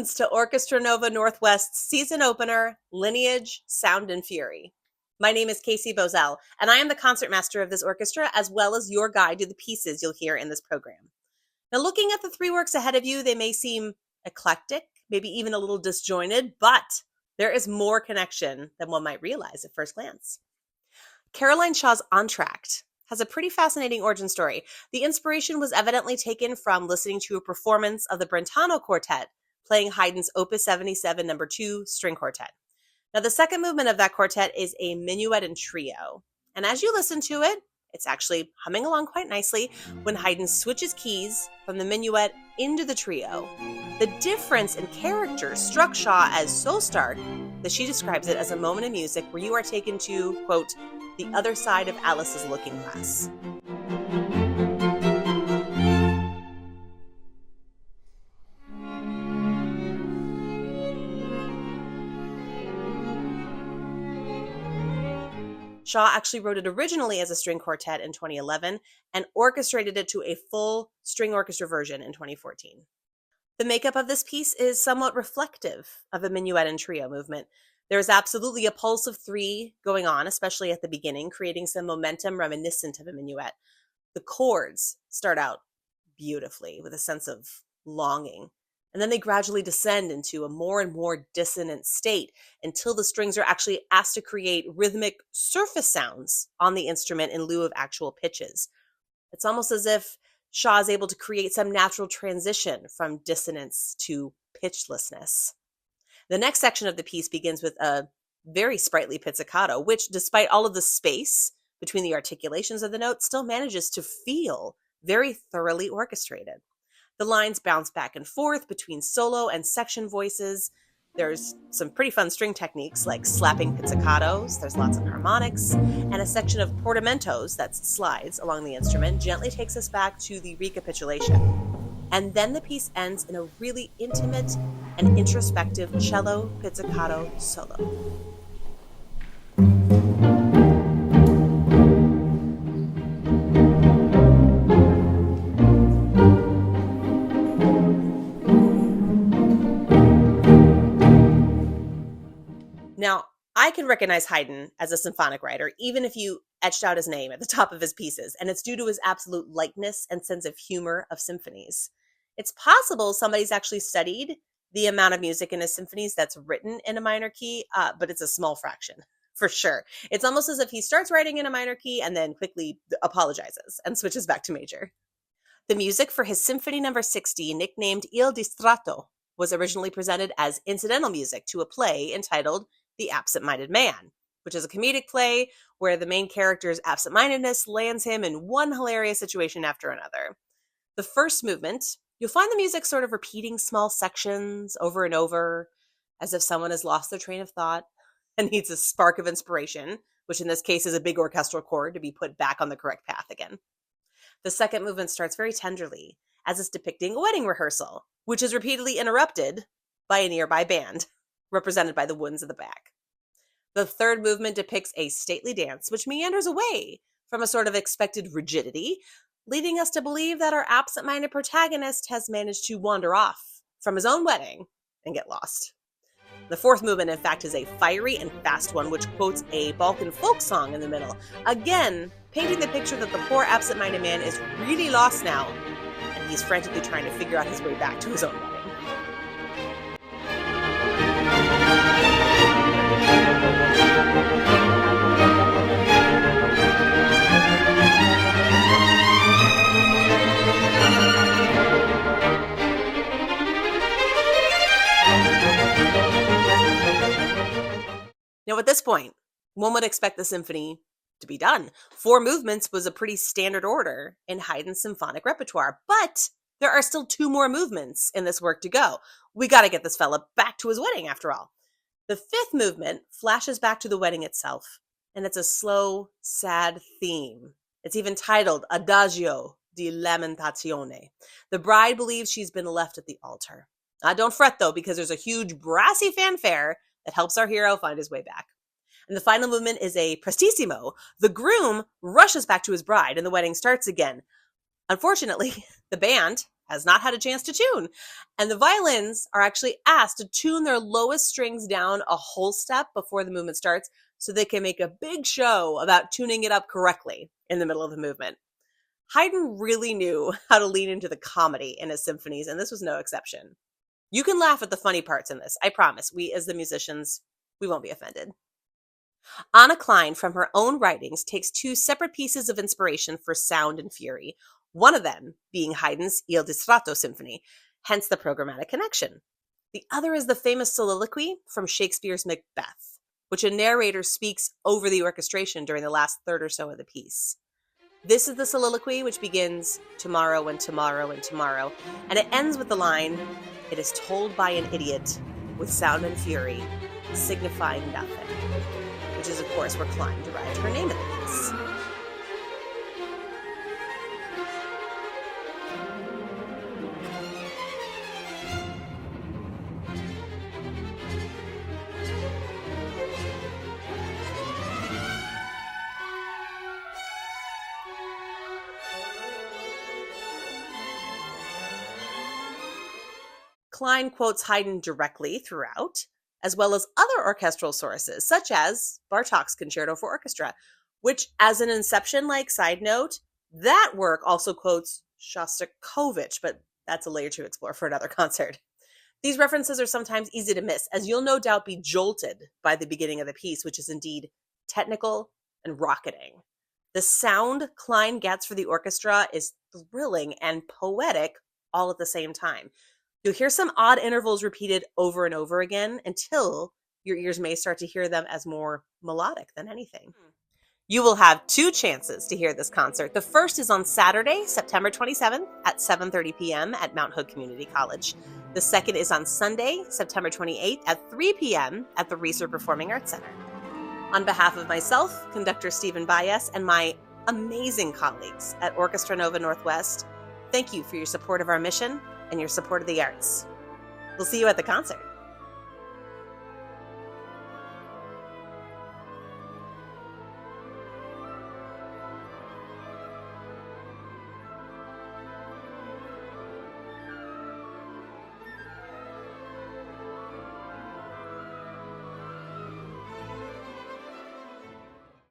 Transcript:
Congratulations to Orchestra Nova Northwest's season opener, Lineage, Sound and Fury. My name is Casey Bozell, and I am the concertmaster of this orchestra, as well as your guide to the pieces you'll hear in this program. Now, looking at the three works ahead of you, they may seem eclectic, maybe even a little disjointed, but there is more connection than one might realize at first glance. Caroline Shaw's Entr'acte has a pretty fascinating origin story. The inspiration was evidently taken from listening to a performance of the Brentano Quartet playing Haydn's Opus 77 No. 2 string quartet. Now, the second movement of that quartet is a minuet and trio. And as you listen to it, it's actually humming along quite nicely when Haydn switches keys from the minuet into the trio. The difference in character struck Shaw as so stark that she describes it as a moment in music where you are taken to, quote, the other side of Alice's looking glass. Shaw actually wrote it originally as a string quartet in 2011 and orchestrated it to a full string orchestra version in 2014. The makeup of this piece is somewhat reflective of a minuet and trio movement. There's absolutely a pulse of three going on, especially at the beginning, creating some momentum reminiscent of a minuet. The chords start out beautifully with a sense of longing, and then they gradually descend into a more and more dissonant state until the strings are actually asked to create rhythmic surface sounds on the instrument in lieu of actual pitches. It's almost as if Shaw is able to create some natural transition from dissonance to pitchlessness. The next section of the piece begins with a very sprightly pizzicato, which, despite all of the space between the articulations of the notes, still manages to feel very thoroughly orchestrated. The lines bounce back and forth between solo and section voices. There's some pretty fun string techniques like slapping pizzicatos. There's lots of harmonics, and a section of portamentos that slides along the instrument gently takes us back to the recapitulation. And then the piece ends in a really intimate and introspective cello pizzicato solo. Now, I can recognize Haydn as a symphonic writer, even if you etched out his name at the top of his pieces, and it's due to his absolute lightness and sense of humor of symphonies. It's possible somebody's actually studied the amount of music in his symphonies that's written in a minor key, but it's a small fraction, for sure. It's almost as if he starts writing in a minor key and then quickly apologizes and switches back to major. The music for his Symphony No. 60, nicknamed Il Distratto, was originally presented as incidental music to a play entitled The Absent-Minded Man, which is a comedic play where the main character's absent-mindedness lands him in one hilarious situation after another. The first movement, you'll find the music sort of repeating small sections over and over, as if someone has lost their train of thought and needs a spark of inspiration, which in this case is a big orchestral chord to be put back on the correct path again. The second movement starts very tenderly, as it's depicting a wedding rehearsal, which is repeatedly interrupted by a nearby band, represented by the woodens at the back. The third movement depicts a stately dance, which meanders away from a sort of expected rigidity, leading us to believe that our absent-minded protagonist has managed to wander off from his own wedding and get lost. The fourth movement, in fact, is a fiery and fast one, which quotes a Balkan folk song in the middle, again painting the picture that the poor absent-minded man is really lost now, and he's frantically trying to figure out his way back to his own wedding. Now, at this point, one would expect the symphony to be done. 4 movements was a pretty standard order in Haydn's symphonic repertoire, but there are still 2 more movements in this work to go. We got to get this fella back to his wedding, after all. The 5th movement flashes back to the wedding itself, and it's a slow, sad theme. It's even titled Adagio di Lamentazione. The bride believes she's been left at the altar. Don't fret, though, because there's a huge brassy fanfare that helps our hero find his way back. And the final movement is a prestissimo. The groom rushes back to his bride, and the wedding starts again. Unfortunately, the band has not had a chance to tune. And the violins are actually asked to tune their lowest strings down a whole step before the movement starts so they can make a big show about tuning it up correctly in the middle of the movement. Haydn really knew how to lean into the comedy in his symphonies, and this was no exception. You can laugh at the funny parts in this. I promise. We, as the musicians, we won't be offended. Anna Klein, from her own writings, takes two separate pieces of inspiration for sound and fury, one of them being Haydn's Il Distratto Symphony, hence the programmatic connection. The other is the famous soliloquy from Shakespeare's Macbeth, which a narrator speaks over the orchestration during the last third or so of the piece. This is the soliloquy, which begins tomorrow and tomorrow and tomorrow, and it ends with the line, "It is told by an idiot with sound and fury, signifying nothing," which is, of course, where Klein derived her name in the piece. Klein quotes Haydn directly throughout, as well as other orchestral sources, such as Bartók's Concerto for Orchestra, which, as an Inception-like side note, that work also quotes Shostakovich, but that's a layer to explore for another concert. These references are sometimes easy to miss, as you'll no doubt be jolted by the beginning of the piece, which is indeed technical and rocketing. The sound Klein gets for the orchestra is thrilling and poetic all at the same time. You'll hear some odd intervals repeated over and over again until your ears may start to hear them as more melodic than anything. You will have two chances to hear this concert. The first is on Saturday, September 27th at 7:30 p.m. at Mount Hood Community College. The second is on Sunday, September 28th at 3 p.m. at the Reeser Performing Arts Center. On behalf of myself, conductor Stephen Baez, and my amazing colleagues at Orchestra Nova Northwest, thank you for your support of our mission and your support of the arts. We'll see you at the concert.